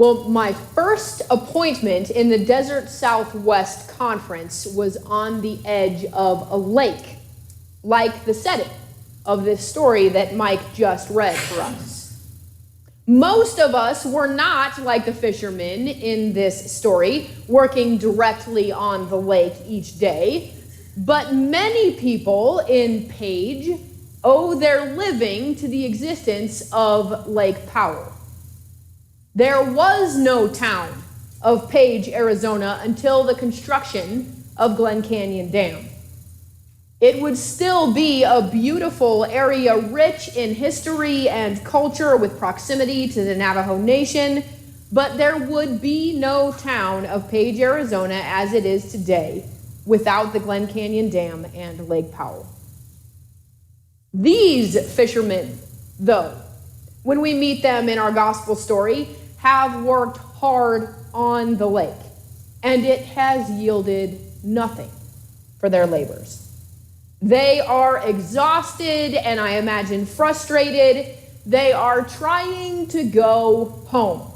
Well, my first appointment in the Desert Southwest Conference was on the edge of a lake, like the setting of this story that Mike just read for us. Most of us were not like the fishermen in this story, working directly on the lake each day, but many people in Page owe their living to the existence of Lake Powell. There was no town of Page, Arizona, until the construction of Glen Canyon Dam. It would still be a beautiful area rich in history and culture with proximity to the Navajo Nation, but there would be no town of Page, Arizona as it is today without the Glen Canyon Dam and Lake Powell. These fishermen, though, when we meet them in our gospel story, have worked hard on the lake, and it has yielded nothing for their labors. They are exhausted and I imagine frustrated. They are trying to go home.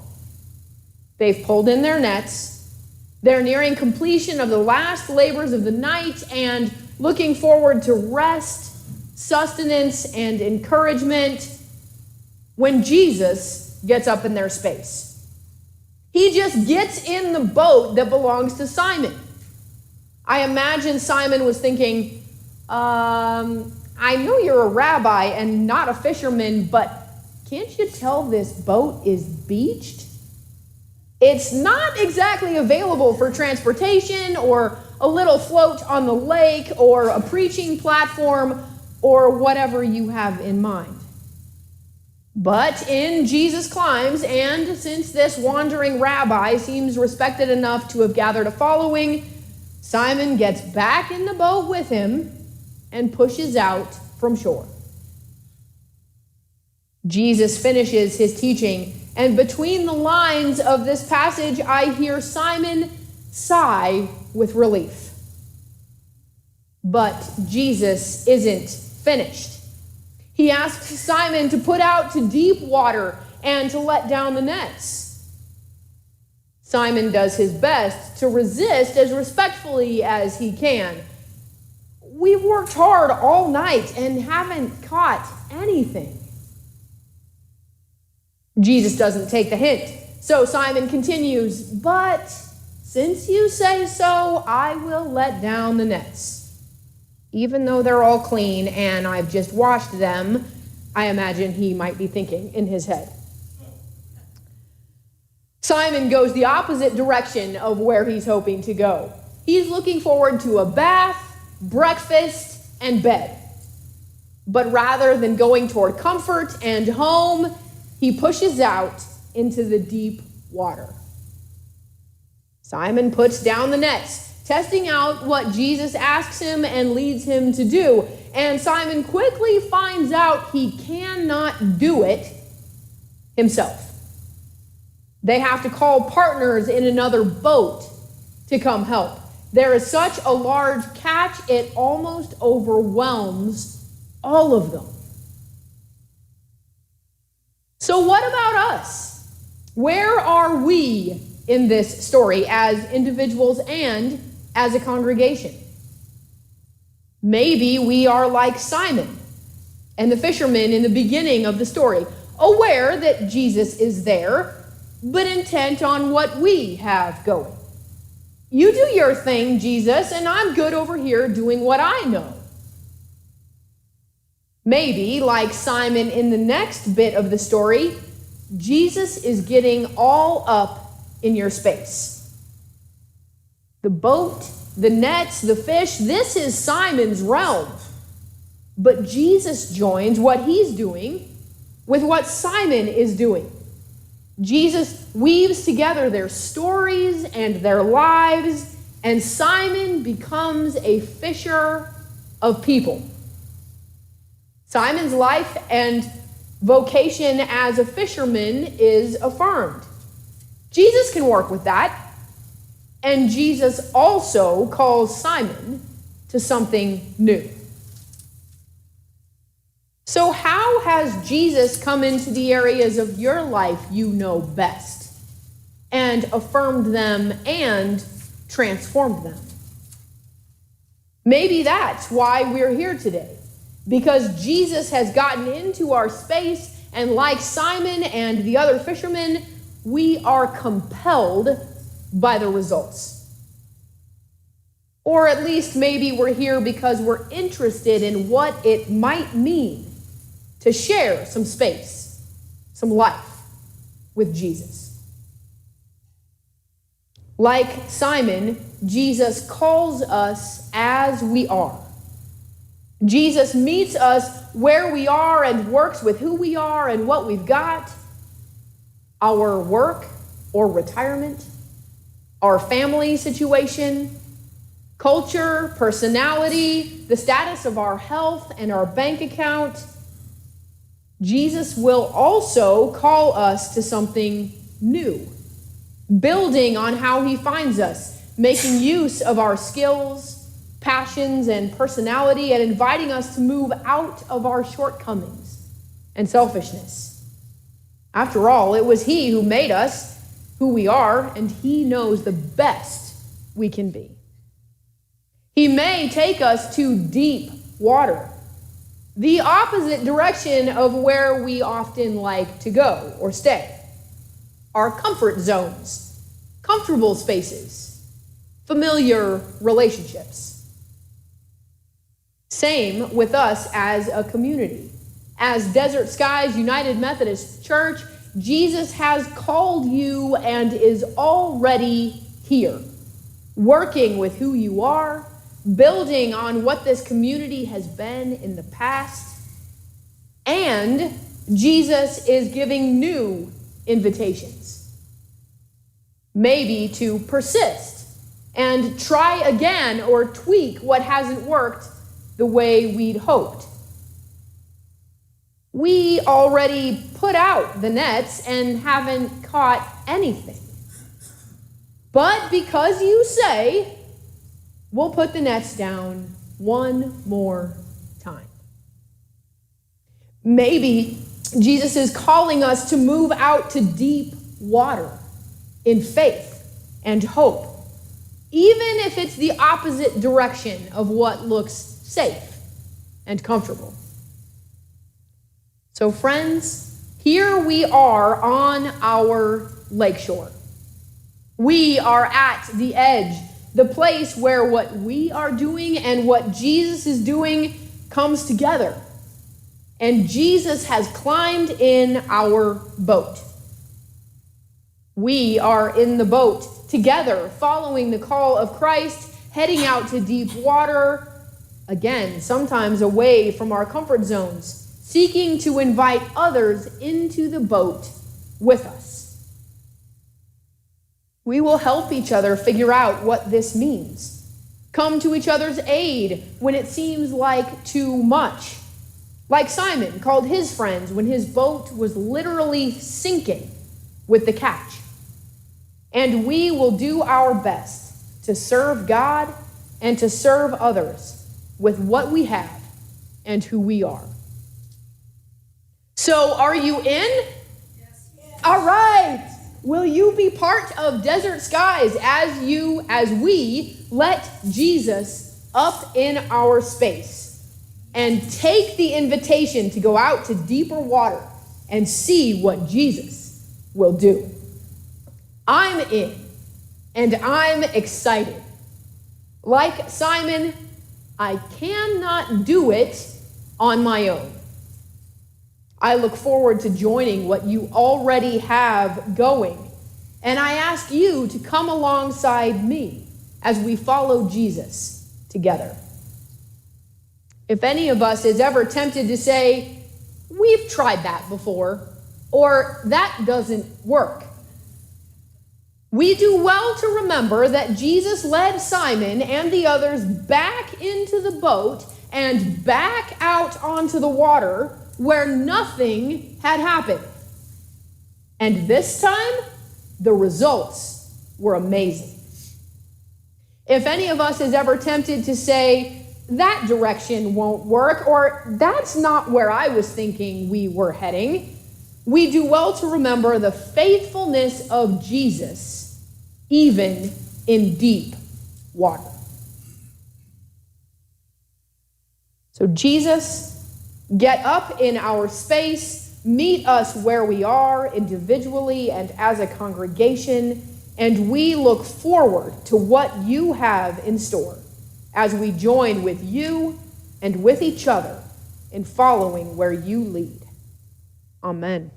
They've pulled in their nets. They're nearing completion of the last labors of the night and looking forward to rest, sustenance, and encouragement when Jesus gets up in their space. He just gets in the boat that belongs to Simon. I imagine Simon was thinking, I know you're a rabbi and not a fisherman, but can't you tell this boat is beached? It's not exactly available for transportation or a little float on the lake or a preaching platform or whatever you have in mind. But in Jesus Climbs, and since this wandering rabbi seems respected enough to have gathered a following, Simon gets back in the boat with him and pushes out from shore. Jesus finishes his teaching, and between the lines of this passage, I hear Simon sigh with relief. But Jesus isn't finished. He asks Simon to put out to deep water and to let down the nets. Simon does his best to resist as respectfully as he can. We've worked hard all night and haven't caught anything. Jesus doesn't take the hint, so Simon continues, but since you say so, I will let down the nets. Even though they're all clean and I've just washed them, I imagine he might be thinking in his head. Simon goes the opposite direction of where he's hoping to go. He's looking forward to a bath, breakfast, and bed. But rather than going toward comfort and home, he pushes out into the deep water. Simon puts down the nets, testing out what Jesus asks him and leads him to do. And Simon quickly finds out he cannot do it himself. They have to call partners in another boat to come help. There is such a large catch, it almost overwhelms all of them. So what about us? Where are we in this story as individuals and as a congregation? Maybe we are like Simon and the fishermen in the beginning of the story, aware that Jesus is there, but intent on what we have going. You do your thing, Jesus, and I'm good over here doing what I know. Maybe, like Simon in the next bit of the story, Jesus is getting all up in your space. The boat, the nets, the fish, this is Simon's realm. But Jesus joins what he's doing with what Simon is doing. Jesus weaves together their stories and their lives, and Simon becomes a fisher of people. Simon's life and vocation as a fisherman is affirmed. Jesus can work with that. And Jesus also calls Simon to something new. So how has Jesus come into the areas of your life you know best? and affirmed them and transformed them. Maybe that's why we're here today, because Jesus has gotten into our space, and like Simon and the other fishermen, we are compelled by the results. Or at least maybe we're here because we're interested in what it might mean to share some space, some life with Jesus. Like Simon, Jesus calls us as we are. Jesus meets us where we are and works with who we are and what we've got. Our work or retirement, our family situation, culture, personality, the status of our health and our bank account. Jesus will also call us to something new, building on how he finds us, making use of our skills, passions, and personality, and inviting us to move out of our shortcomings and selfishness. After all, it was he who made us who we are, and he knows the best we can be. He may take us to deep water, the opposite direction of where we often like to go or stay. Our comfort zones, comfortable spaces, familiar relationships. Same with us as a community. As Desert Skies United Methodist Church, Jesus has called you and is already here, working with who you are, building on what this community has been in the past, and Jesus is giving new invitations. Maybe to persist and try again or tweak what hasn't worked the way we'd hoped. We already put out the nets and haven't caught anything. But because you say, we'll put the nets down one more time. Maybe Jesus is calling us to move out to deep water in faith and hope, even if it's the opposite direction of what looks safe and comfortable. So friends, here we are on our lakeshore. We are at the edge, the place where what we are doing and what Jesus is doing comes together. And Jesus has climbed in our boat. We are in the boat together, following the call of Christ, heading out to deep water, again, sometimes away from our comfort zones, seeking to invite others into the boat with us. We will help each other figure out what this means. Come to each other's aid when it seems like too much. Like Simon called his friends when his boat was literally sinking with the catch. And we will do our best to serve God and to serve others with what we have and who we are. So are you in? Yes. All right. Will you be part of Desert Skies as we let Jesus up in our space and take the invitation to go out to deeper water and see what Jesus will do? I'm in, and I'm excited. Like Simon, I cannot do it on my own. I look forward to joining what you already have going, and I ask you to come alongside me as we follow Jesus together. If any of us is ever tempted to say, we've tried that before, or that doesn't work, we do well to remember that Jesus led Simon and the others back into the boat and back out onto the water where nothing had happened. And this time, the results were amazing. If any of us is ever tempted to say, that direction won't work, or that's not where I was thinking we were heading, we do well to remember the faithfulness of Jesus, even in deep water. So Jesus, get up in our space, meet us where we are individually and as a congregation, and we look forward to what you have in store as we join with you and with each other in following where you lead. Amen.